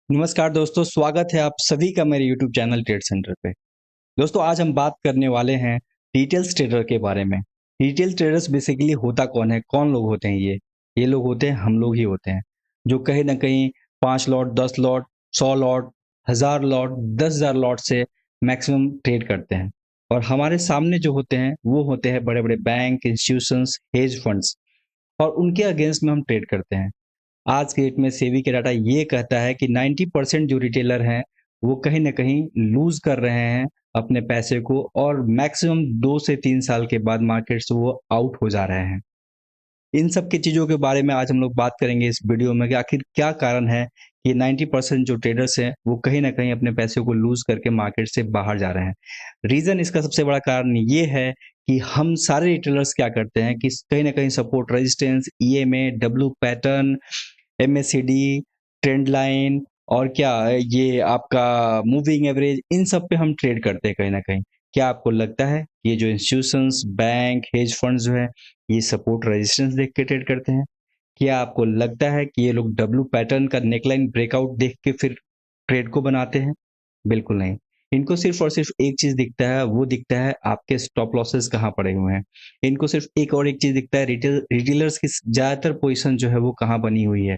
नमस्कार दोस्तों, स्वागत है आप सभी का मेरे यूट्यूब चैनल ट्रेड सेंटर पे। दोस्तों आज हम बात करने वाले हैं रिटेल्स ट्रेडर के बारे में। रिटेल ट्रेडर्स बेसिकली होता कौन है? कौन लोग होते हैं ये? ये लोग होते हैं, हम लोग ही होते हैं, जो कहीं न कहीं 5 lot, 10 lot, 100 lot, 1000 lot, 10,000 lot से मैक्सिमम ट्रेड करते हैं। और हमारे सामने जो होते हैं, वो होते हैं बड़े-बड़े बैंक, इंस्टीट्यूशंस, हेज फंड्स और उनके अगेंस्ट में हम ट्रेड करते हैं। आज के डेट में सेबी का डाटा ये कहता है कि 90% जो रिटेलर हैं, वो कहीं न कहीं लूज़ कर रहे हैं अपने पैसे को और मैक्सिमम 2 से 3 साल के बाद मार्केट से वो आउट हो जा रहे हैं। इन सब की चीज़ों के बारे में आज हम लोग बात करेंगे इस वीडियो में कि आखिर क्या कारण है कि 90% जो ट्रेडर्स हैं, वो कहीं न कहीं अपने पैसे को लूज़ करके मार्केट से बाहर जा रहे हैं। रीज़न इसका सबसे बड़ा कारण ये है कि हम सारे रिटेलर्स क्या करते हैं कि कहीं न कहीं support resistance, EMA, W pattern, MACD, trend line और क्या ये आपका मूविंग एवरेज, इन सब पे हम ट्रेड करते हैं कहीं न कहीं। क्या आपको लगता है ये जो इंस्टीट्यूशंस, बैंक, हेज फंड्स जो है, ये सपोर्ट रेजिस्टेंस देख के ट्रेड करते हैं? क्या आपको लगता है कि ये लोग डब्ल्यू पैटर्न का नेकलाइन ब्रेकआउट देख के फिर ट्रेड को बनाते हैं? बिल्कुल नहीं। इनको सिर्फ़ और सिर्फ़ एक चीज़ दिखता है, वो दिखता है आपके स्टॉप लॉसेस कहाँ पड़े हुए हैं। इनको सिर्फ़ एक और एक चीज़ दिखता है, रिटेलर्स की ज़्यादातर पोज़ीशन जो है वो कहाँ बनी हुई है।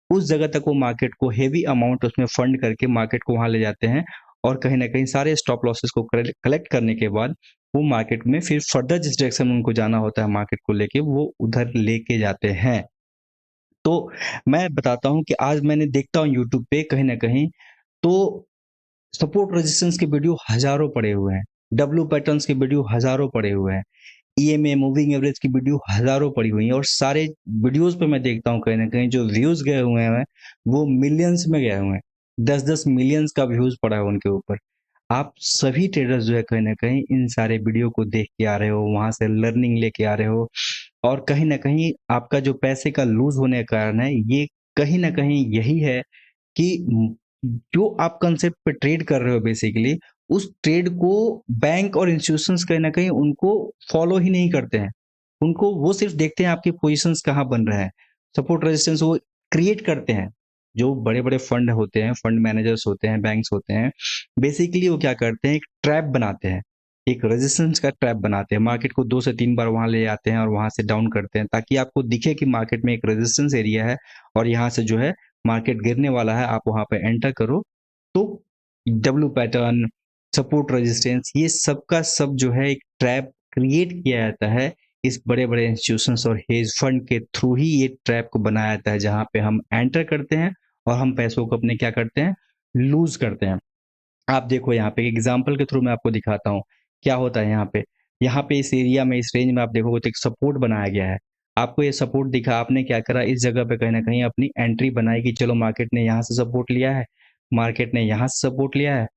उस जगह तक वो मार्केट को हेवी अमाउंट उसमें फंड करके मार्केट को वहाँ ले जाते हैं और कहीं न कहीं सारे स्टॉप लॉसेस को कलेक्ट करने के बाद वो मार्केट में फिर फर्दर जिस डायरेक्शन में उनको जाना होता है मार्केट को लेके, वो उधर लेके जाते हैं। तो मैं बताता हूँ कि आज मैंने देखता हूँ यूट्यूब पे कहीं न कहीं तो सपोर्ट रेजिस्टेंस के वीडियो हज़ारों पड़े हुए हैं। डब्ल्यू पैटर्न्स के वीडियो हज़ारों पड़े हुए हैं। ईएमए मूविंग एवरेज की वीडियो हज़ारों पड़ी हुई हैं और सारे वीडियोज़ पे मैं देखता हूँ कहीं न कहीं जो व्यूज़ गए हुए हैं, वो मिलियंस में गए हुए हैं। 10-10 मिलियंस का व्यूज़ पड़ा है उनके ऊपर। आप सभी ट्रेडर्स जो है कहीं न कहीं इन सारे वीडियो को देख के आ रहे हो, वहाँ से लर्निंग लेके आ रहे हो और कहीं न कहीं आपका जो पैसे का लूज़ होने का कारण है, ये कहीं न कहीं यही है कि जो आप कांसेप्ट पे ट्रेड कर रहे हो बेसिकली, उस ट्रेड को बैंक और इंस्टीट्यूशंस कहीं न कहीं उनको फॉलो ही नहीं करते हैं। उनको वो सिर्फ़ देखते हैं आपकी पोज़ीशंस कहाँ बन रहा है। सपोर्ट रेजिस्टेंस वो क्रिएट करते हैं। जो बड़े-बड़े फंड होते हैं, फंड मैनेजर्स होते हैं, बैंक्स होते हैं, बेसिकली वो क्या करते हैं, एक ट्रैप बनाते हैं। एक रेजिस्टेंस का ट्रैप बनाते हैं। मार्केट को 2 से 3 बार वहाँ ले आते हैं और वहाँ से डाउन करते हैं ताकि आपको दिखे कि मार्केट में एक रेजिस्टेंस एरिया है और यहाँ से जो है मार्केट गिरने वाला है, आप वहाँ पे एंटर करो, तो डब्ल्यू पैटर्न, सपोर्ट रेजिस्टेंस ये सब का सब जो है एक ट्रैप क्रिएट किया जाता है। इस बड़े-बड़े इंस्टीट्यूशंस और हेज फंड के थ्रू ही ये ट्रैप को बनाया जाता है, जहाँ पे हम एंटर करते हैं और हम पैसों को अपने क्या करते हैं, लूज़ करते हैं। आप देखो यहाँ पे एग्ज़ाम्पल के थ्रू मैं आपको दिखाता हूँ, क्या होता है यहाँ पे। यहाँ पे इस एरिया में, इस रेंज में आप देखोगे तो एक सपोर्ट बनाया गया है। आपको ये सपोर्ट दिखा, आपने क्या करा इस जगह पे कहीं न कहीं अपनी एंट्री बनाई कि चलो मार्केट ने यहाँ से सपोर्ट लिया है, मार्केट ने यहाँ से सपोर्ट लिया है,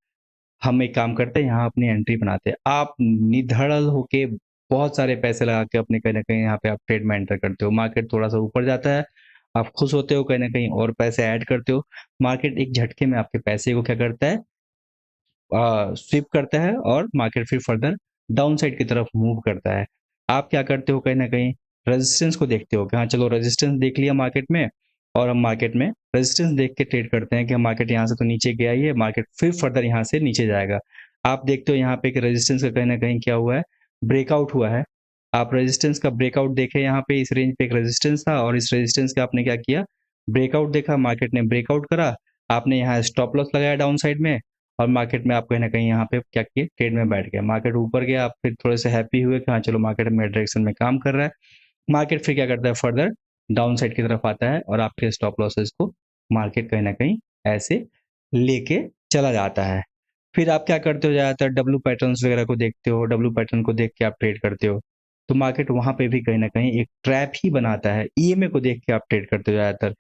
हम एक काम करते हैं यहाँ अपनी एंट्री बनाते हैं। आप निधड़क होके बहुत सारे पैसे लगा के अपने कहीं न कहीं यहाँ पे आप ट्रेड में एंटर करते हो। मार्केट थोड़ा-सा ऊपर जाता है, आप खुश होते हो कहीं न कहीं और पैसे ऐड करते हो। मार्केट एक झटके में आपके पैसे को क्या करता है, स्वीप करता है और मार्केट फिर फर्दर डाउन साइड की तरफ मूव करता है। आप क्या करते हो कहीं न कहीं रेजिस्टेंस को देखते हो कि हाँ, चलो रेजिस्टेंस देख लिया मार्केट में और हम मार्केट में रेजिस्टेंस देख के ट्रेड करते हैं कि मार्केट यहाँ से तो नीचे गया ही है, मार्केट फिर फर्दर यहाँ से नीचे जाएगा। आप देखते हो यहाँ पे कि रेजिस्टेंस का कहीं न कहीं क्या हुआ है, ब्रेकआउट हुआ है। आप रेजिस्टेंस का ब्रेकआउट देखे यहाँ पे इस रेंज पे एक रेजिस्टेंस था और इस रेजिस्टेंस का आपने क्या किया, ब्रेकआउट देखा, मार्केट ने ब्रेकआउट करा, आपने यहाँ स्टॉप लॉस लगाया डाउन साइड में और मार्केट में आप कहीं न कहीं यहाँ पे क्या किए, ट्रेड में बैठ गए। मार्केट ऊपर गया, आप फिर थोड़े से हैप्पी हुए कि हाँ, चलो मार्केट मेरे डायरेक्शन में काम कर रहा है। मार्केट फिर क्या करता है, फर्दर डाउन साइड की तरफ आता है और आपके स्टॉप लॉसेस को मार्केट कहीं न कहीं ऐसे लेके चला जाता है। फिर आप क्या करते हो, ज़्यादातर डब्ल्यू पैटर्न्स वगैरह को देखते हो, डब्ल्यू पैटर्न को देख के आप ट्रेड करते हो। तो मार्केट वहाँ पे भी कहीं न कहीं एक ट्रैप ही बनाता है। ईएमए को देख के आप ट्रेड करते हो ज़्यादातर।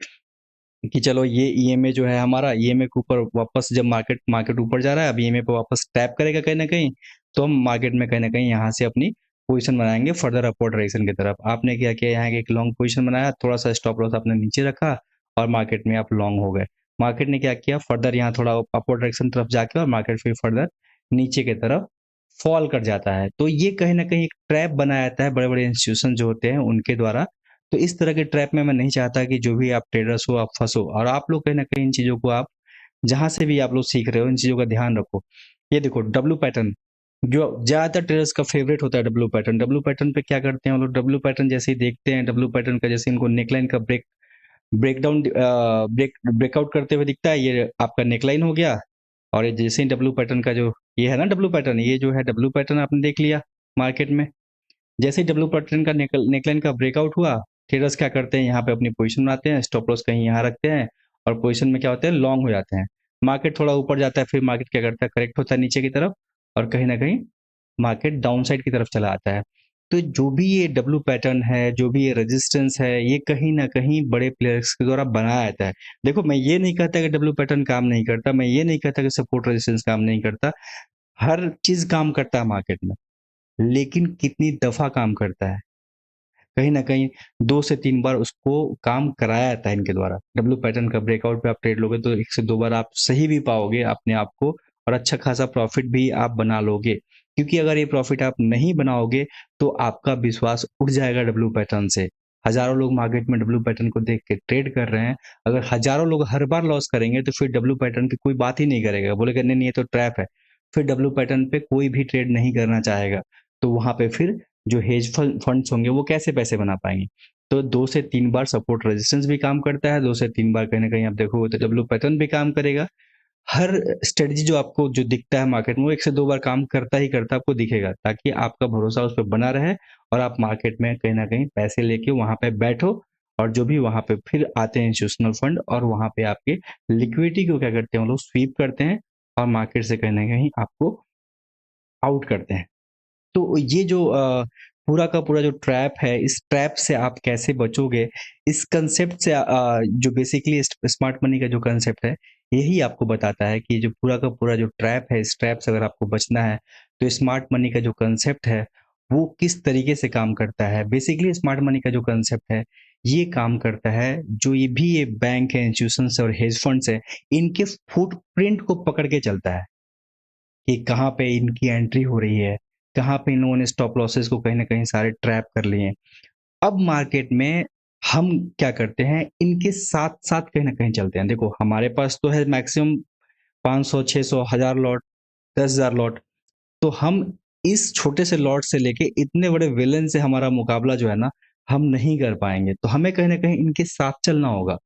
कि चलो ये ईएमए जो है हमारा, ईएमए के ऊपर वापस जब मार्केट मार्केट ऊपर जा रहा है, अब ईएमए पे वापस टैप करेगा कहीं न कहीं, तो हम मार्केट में कहीं न कहीं यहाँ से अपनी पोज़ीशन बनाएँगे फर्दर अपवर्ड डायरेक्शन की तरफ। आपने क्या किया, यहाँ एक लॉन्ग पोज़ीशन बनाया, थोड़ा-सा स्टॉप लॉस आपने नीचे रखा और मार्केट में आप लॉन्ग हो गए। मार्केट ने क्या किया, फर्दर यहाँ थोड़ा अपवर्ड डायरेक्शन तरफ जाके और मार्केट फिर फर्दर नीचे की तरफ फॉल कर जाता है। तो ये कहीं न कहीं एक ट्रैप बनाया जाता है बड़े-बड़े इंस्टीट्यूशन जो होते हैं उनके द्वारा। तो इस तरह के ट्रैप में मैं नहीं चाहता कि जो भी आप ट्रेडर्स हो आप फँसो और आप लोग कहीं न कहीं इन चीज़ों को आप जहाँ से भी आप लोग सीख रहे हो इन चीज़ों का ध्यान रखो। ये देखो डब्लू पैटर्न, जो ज़्यादातर ट्रेडर्स का फेवरेट होता है डब्लू पैटर्न। डब्लू पैटर्न पे क्या करते हैं वो लोग, डब्लू पैटर्न जैसे ही देखते हैं, डब्लू पैटर्न का जैसे इनको नेकलाइन का ब्रेकडाउन ब्रेकआउट करते हुए दिखता है, ये आपका नेकलाइन हो गया। और ये जैसे ही डब्लू पैटर्न का जो ये है ना डब्लू पैटर्न, ये जो है डब्लू पैटर्न आपने देख लिया मार्केट में। जैसे ही डब्लू पैटर्न का नेकलाइन का ब्रेकआउट हुआ, ट्रेडर्स क्या करते हैं, यहाँ पे अपनी पोजीशन बनाते हैं, स्टॉप लॉस कहीं यहाँ रखते हैं और पोजीशन में क्या होते हैं, लॉन्ग हो जाते हैं। मार्केट थोड़ा ऊपर जाता है, फिर मार्केट क्या करता है, करेक्ट होता है नीचे की तरफ और कहीं न कहीं मार्केट डाउन साइड की तरफ चला आता है। तो जो भी ये डब्लू पैटर्न है, जो भी ये रेजिस्टेंस है, ये कहीं न कहीं बड़े प्लेयर्स के द्वारा बनाया जाता है। देखो, मैं ये नहीं कहता कि डब्लू पैटर्न काम नहीं करता, मैं ये नहीं कहता कि सपोर्ट रेजिस्टेंस काम नहीं करता। हर चीज़ काम करता है मार्केट में, लेकिन कितनी दफ़ा काम करता है? कहीं न कहीं 2 से 3 बार उसको काम कराया जाता है इनके द्वारा। डब्लू पैटर्न का ब्रेकआउट पे आप ट्रेड लोगे तो 1 से 2 बार आप सही भी पाओगे अपने आप को और अच्छा खासा प्रॉफ़िट भी आप बना लोगे। क्योंकि अगर ये प्रॉफ़िट आप नहीं बनाओगे तो आपका विश्वास उठ जाएगा डब्लू पैटर्न से। हज़ारों लोग मार्केट में डब्लू पैटर्न को देख के ट्रेड कर रहे हैं। अगर हज़ारों लोग हर बार लॉस करेंगे तो फिर डब्लू पैटर्न की कोई बात ही नहीं करेगा। बोलेगा नहीं-नहीं ये तो ट्रैप है। फिर डब्लू पैटर्न पे कोई भी ट्रेड नहीं करना चाहेगा। तो वहाँ पे फिर जो हेज फंड्स होंगे वो कैसे पैसे बना पाएँगे? तो 2 से 3 बार सपोर्ट रेजिस्टेंस भी काम करता है, 2 से 3 बार कहीं न कहीं आप देखोगे तो डब्लू पैटर्न भी काम करेगा। हर स्ट्रेटजी जो आपको जो दिखता है मार्केट में वो 1 से 2 बार काम करता ही करता आपको दिखेगा, ताकि आपका भरोसा उस पे बना रहे और आप मार्केट में कहीं न कहीं पैसे लेके वहाँ पे बैठो और जो भी वहाँ पे फिर आते हैं इंस्टीट्यूशनल फंड और वहाँ पे आपके लिक्विडिटी को क्या करते हैं वो लोग स्वीप करते हैं और मार्केट से कहीं न कहीं आपको आउट करते हैं। तो ये जो पूरा का पूरा जो ट्रैप है, इस ट्रैप से आप कैसे बचोगे? इस कांसेप्ट से जो बेसिकली स्मार्ट मनी का जो कांसेप्ट है, यही आपको बताता है कि जो पूरा का पूरा जो ट्रैप है, इस ट्रैप से अगर आपको बचना है, तो स्मार्ट मनी का जो कांसेप्ट है, वो किस तरीके से काम करता है? बेसिकली स्मार्ट मनी का जो कांसेप्ट है, ये काम करता है, जो ये बैंक है, इंस्टीट्यूशंस और हेज फंड्स हैं, इनके फुटप्रिंट को पकड़ के चलता है। कि कहाँ पे इनकी एंट्री हो रही है, कहाँ पे इन लोगों ने स्टॉप लॉसेस को कहीं न कहीं सारे ट्रैप कर लिए हैं। अब मार्केट में हम क्या करते हैं, इनके साथ-साथ कहीं न कहीं चलते हैं। देखो, हमारे पास तो है मैक्सिमम 500, 600, 1000 लॉट, 10,000 लॉट। तो हम इस छोटे से लॉट से लेके इतने बड़े विलेन से हमारा मुकाबला जो है ना, हम नहीं कर पाएँगे। तो हमें कहीं न कहीं इनके साथ चलना होगा।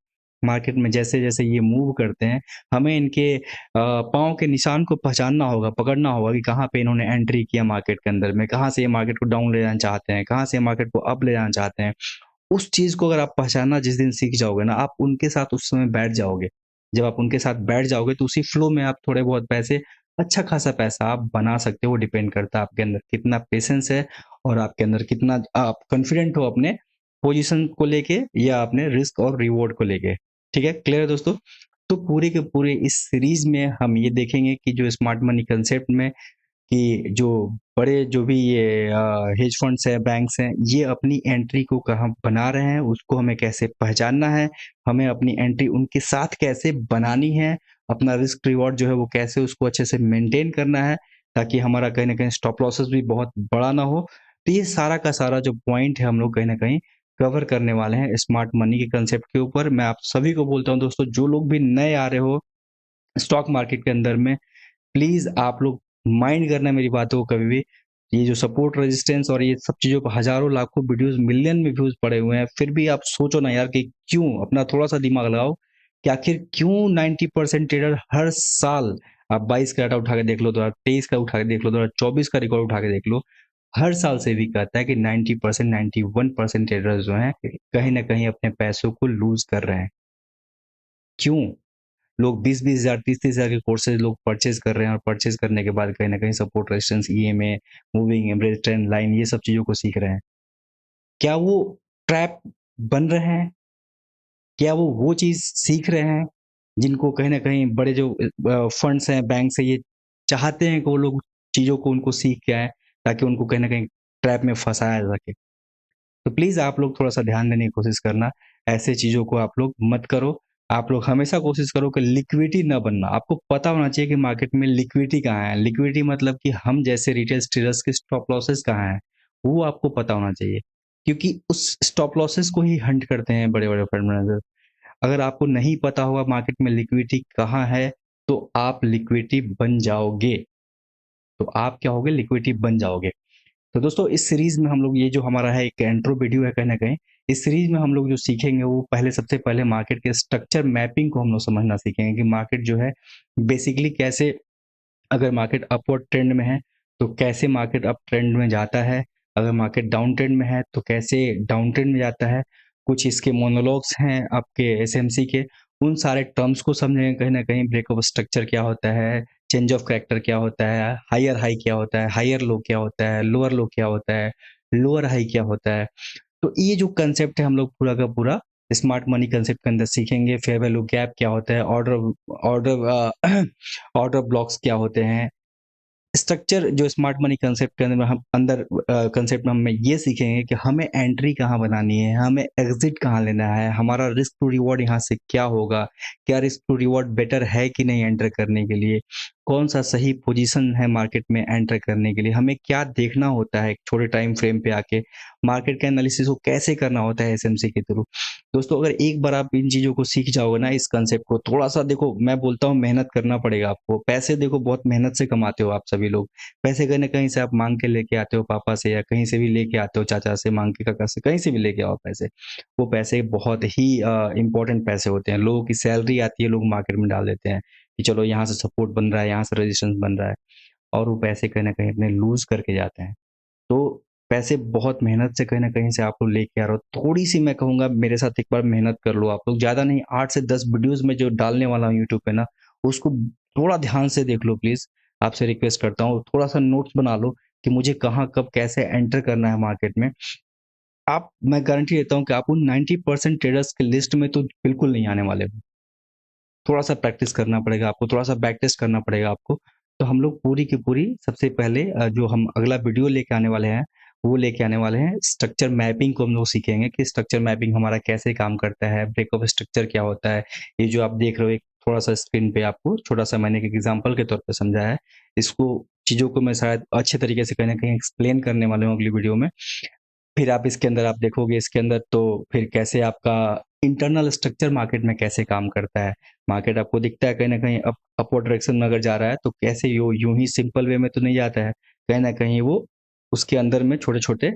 मार्केट में जैसे-जैसे ये मूव करते हैं, हमें इनके पाँव के निशान को पहचानना होगा, पकड़ना होगा कि कहाँ पे इन्होंने एंट्री किया मार्केट के अंदर में, कहाँ से ये मार्केट को डाउन ले जाना चाहते हैं, कहाँ से ये मार्केट को अप ले जाना चाहते हैं। उस चीज़ को अगर आप पहचानना जिस दिन सीख जाओगे ना, आप उनके साथ उस समय बैठ जाओगे। जब आप उनके साथ बैठ जाओगे तो उसी फ्लो में आप थोड़े बहुत पैसे, अच्छा खासा पैसा आप बना सकते हो। डिपेंड करता है आपके अंदर कितना पेशेंस है और आपके अंदर कितना आप कॉन्फिडेंट हो अपने पोजीशन को लेके या अपने रिस्क और रिवॉर्ड को लेके। ठीक है? क्लियर है दोस्तों? तो पूरे के पूरे इस सीरीज़ में हम ये देखेंगे कि जो स्मार्ट मनी कांसेप्ट में कि जो बड़े जो भी ये हेज फंड्स हैं, बैंक्स हैं, ये अपनी एंट्री को कहाँ बना रहे हैं, उसको हमें कैसे पहचानना है, हमें अपनी एंट्री उनके साथ कैसे बनानी है, अपना रिस्क रिवॉर्ड जो है वो कैसे उसको अच्छे से मेंटेन करना है, ताकि हमारा कहीं न कहीं स्टॉप लॉसेस भी बहुत बड़ा ना हो। तो ये सारा का सारा जो पॉइंट है हम लोग कहीं न कहीं कवर करने वाले हैं स्मार्ट मनी के कांसेप्ट के ऊपर। मैं आप सभी को बोलता हूँ दोस्तों, जो लोग भी नए आ रहे हो स्टॉक मार्केट के अंदर में, प्लीज़ आप लोग माइंड करना मेरी बातों को कभी भी। ये जो सपोर्ट रेजिस्टेंस और ये सब चीज़ों पे हज़ारों लाखों वीडियोज़ मिलियन में व्यूज़ पड़े हुए हैं, फिर भी आप सोचो ना यार कि क्यों? अपना थोड़ा-सा दिमाग लगाओ कि आखिर क्यों 90% ट्रेडर हर साल, आप 22 का डाटा उठा के देख लो, 2023 का उठा के देख लो, 2024 का रिकॉर्ड उठा के देख लो, हर साल से भी कहता है कि 90% 91% ट्रेडर्स जो हैं, कहीं न कहीं अपने पैसों को लूज़ कर रहे हैं। क्यों? लोग 20-20 हज़ार 30-30 हज़ार के कोर्सेज़ लोग परचेज़ कर रहे हैं और परचेज़ करने के बाद कहीं न कहीं support resistance, EMA, moving average, trend line, ये सब चीज़ों को सीख रहे हैं। क्या वो ट्रैप बन रहे हैं? क्या वो चीज़ सीख रहे हैं, जिनको कहीं न कहीं बड़े जो फंड्स हैं, बैंक्स हैं, ये चाहते हैं कि वो लोग चीज़ों को उनको सीख के आएँ, ताकि उनको कहीं न कहीं ट्रैप में फँसाया जा सके। तो प्लीज़ आप लोग थोड़ा-सा ध्यान देने की कोशिश करना, ऐसे चीज़ों को आप लोग मत करो। आप लोग हमेशा कोशिश करो कि लिक्विडिटी ना बनना। आपको पता होना चाहिए कि मार्केट में लिक्विडिटी कहाँ है। लिक्विडिटी मतलब कि हम जैसे रिटेल ट्रेडर्स के स्टॉप लॉसेस कहाँ हैं, वो आपको पता होना चाहिए। क्योंकि उस स्टॉप लॉसेस को ही हंट करते हैं बड़े-बड़े फंड मैनेजर। अगर आपको नहीं पता होगा मार्केट में लिक्विडिटी कहाँ है, तो आप लिक्विडिटी बन जाओगे। तो आप क्या होगे, लिक्विडिटी बन जाओगे। तो दोस्तों इस सीरीज़ में हम लोग, ये जो हमारा है एक इंट्रो वीडियो है कहीं न कहीं, इस सीरीज़ में हम लोग जो सीखेंगे वो पहले, सबसे पहले मार्केट के स्ट्रक्चर मैपिंग को हम लोग समझना सीखेंगे कि मार्केट जो है बेसिकली कैसे, अगर मार्केट अपवर्ड ट्रेंड में है तो कैसे मार्केट अप ट्रेंड में जाता है, अगर मार्केट डाउन ट्रेंड में है तो कैसे डाउन ट्रेंड में जाता है। कुछ इसके मोनोलॉग्स हैं आपके एसएमसी के, उन सारे टर्म्स को समझेंगे कहीं न कहीं। ब्रेकअप स्ट्रक्चर क्या होता है, चेंज ऑफ कैरेक्टर क्या होता है, हायर हाई क्या होता है, हायर लो क्या होता है, लोअर लो क्या होता है, लोअर हाई क्या होता है। तो ये जो कंसेप्ट है हम लोग पूरा का पूरा स्मार्ट मनी कंसेप्ट के अंदर सीखेंगे। फेयर वैल्यू गैप क्या होता है, ऑर्डर ऑर्डर ब्लॉक्स क्या होते हैं, स्ट्रक्चर जो स्मार्ट मनी कंसेप्ट के अंदर में हम अंदर कंसेप्ट में हम ये सीखेंगे कि हमें एंट्री कहाँ बनानी है, हमें एग्जिट कहाँ लेना है, हमारा रिस्क टू रिवॉर्ड यहाँ से क्या होगा, क्या रिस्क टू रिवॉर्ड बेटर है कि नहीं एंटर करने के लिए, कौन सा सही पोजीशन है मार्केट में एंटर करने के लिए, हमें क्या देखना होता है एक छोटे टाइम फ्रेम पे आके, मार्केट के एनालिसिस को कैसे करना होता है एसएमसी के थ्रू। दोस्तों अगर एक बार आप इन चीज़ों को सीख जाओगे ना, इस कंसेप्ट को थोड़ा-सा, देखो मैं बोलता हूँ मेहनत करना पड़ेगा आपको। पैसे देखो बहुत मेहनत से कमाते हो आप सभी लोग। पैसे कहीं न कहीं से आप माँग के लेके आते हो पापा से, या कहीं से भी लेके आते हो, चाचा से माँग के, काका से, कहीं से भी लेके आओ पैसे। वो पैसे बहुत ही इम्पोर्टेंट पैसे होते हैं। लोगों की सैलरी आती है, लोग मार्केट में डाल देते हैं कि चलो यहाँ से सपोर्ट बन रहा है, यहाँ से रेजिस्टेंस बन रहा है, और वो पैसे कहीं न कहीं अपने लूज़ करके जाते हैं। तो पैसे बहुत मेहनत से कहीं न कहीं से आप लोग लेके आ रहे हो। थोड़ी-सी मैं कहूँगा मेरे साथ एक बार मेहनत कर लो आप लोग, ज़्यादा नहीं, 8 से 10 वीडियोज़ में जो डालने वाला हूँ यूट्यूब पे ना, उसको थोड़ा ध्यान से देख लो प्लीज़। आपसे रिक्वेस्ट करता हूँ, थोड़ा-सा नोट्स बना लो कि मुझे कहाँ, कब, कैसे एंटर करना है मार्केट में। मैं गारंटी देता हूँ कि आप उन 90% ट्रेडर्स की लिस्ट में तो बिल्कुल नहीं आने वाले हो। थोड़ा-सा प्रैक्टिस करना पड़ेगा आपको, थोड़ा-सा बैक टेस्ट करना पड़ेगा आपको। तो हम लोग पूरी की पूरी सबसे पहले जो हम अगला वीडियो लेके आने वाले हैं, वो लेके आने वाले हैं स्ट्रक्चर मैपिंग को हम लोग सीखेंगे कि स्ट्रक्चर मैपिंग हमारा कैसे काम करता है, ब्रेकअप स्ट्रक्चर क्या होता है। ये जो आप देख रहे हो एक थोड़ा-सा स्क्रीन पे आपको छोटा-सा मैंने एक एग्ज़ाम्पल के तौर पे समझाया है। इसको चीज़ों को मैं शायद अच्छे तरीके से कहीं न कहीं एक्सप्लेन करने वाला हूँ अगली वीडियो में। फिर आप इसके अंदर आप देखोगे इसके अंदर तो फिर कैसे आपका इंटरनल स्ट्रक्चर मार्केट में कैसे काम करता है। मार्केट आपको दिखता है कहीं न कहीं अपवर्ड डायरेक्शन में अगर जा रहा है तो कैसे यूँ ही सिंपल वे में तो नहीं जाता है। कहीं न कहीं वो उसके अंदर में छोटे-छोटे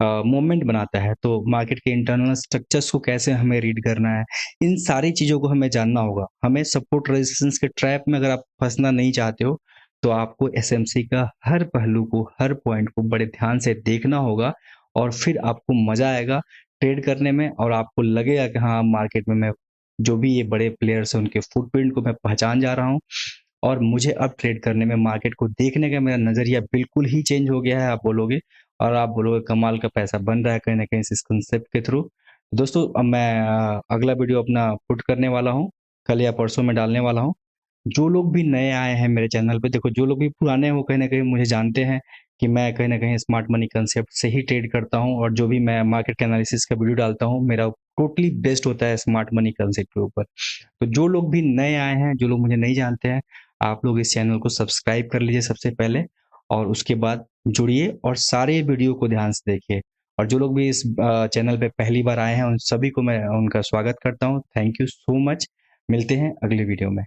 मूवमेंट बनाता है। तो मार्केट के इंटरनल स्ट्रक्चर्स को कैसे हमें रीड करना है, इन सारी चीज़ों को हमें जानना होगा। हमें सपोर्ट रेजिस्टेंस के ट्रैप में अगर आप फँसना नहीं चाहते हो, तो आपको एसएमसी का हर पहलू को, हर पॉइंट को बड़े ध्यान से देखना होगा, और फिर आपको मज़ा आएगा ट्रेड करने में, और आपको लगेगा कि हाँ, मार्केट में मैं जो भी ये बड़े प्लेयर्स हैं उनके फुटप्रिंट को मैं पहचान जा रहा हूँ, और मुझे अब ट्रेड करने में, मार्केट को देखने का मेरा नज़रिया बिल्कुल ही चेंज हो गया है, आप बोलोगे। और आप बोलोगे कमाल का पैसा बन रहा है कहीं न कहीं से इस कांसेप्ट के थ्रू। दोस्तों अब मैं अगला वीडियो अपना पुट करने वाला हूँ, कल या परसों में डालने वाला हूँ। जो लोग भी नए आए हैं मेरे चैनल पे, देखो जो लोग भी पुराने हैं वो कहीं न कहीं मुझे जानते हैं कि मैं कहीं न कहीं स्मार्ट मनी कांसेप्ट से ही ट्रेड करता हूँ, और जो भी मैं मार्केट के एनालिसिस का वीडियो डालता हूँ, मेरा टोटली बेस्ड होता है स्मार्ट मनी कांसेप्ट के ऊपर। तो जो लोग भी नए आए हैं, जो लोग मुझे नहीं जानते हैं, आप लोग इस चैनल को सब्सक्राइब कर लीजिए सबसे पहले, और उसके बाद जुड़िए और सारे वीडियो को ध्यान से देखिए। और जो लोग भी इस चैनल पे पहली बार आए हैं, उन सभी को मैं उनका स्वागत करता हूँ। Thank you so much. मिलते हैं अगले वीडियो में।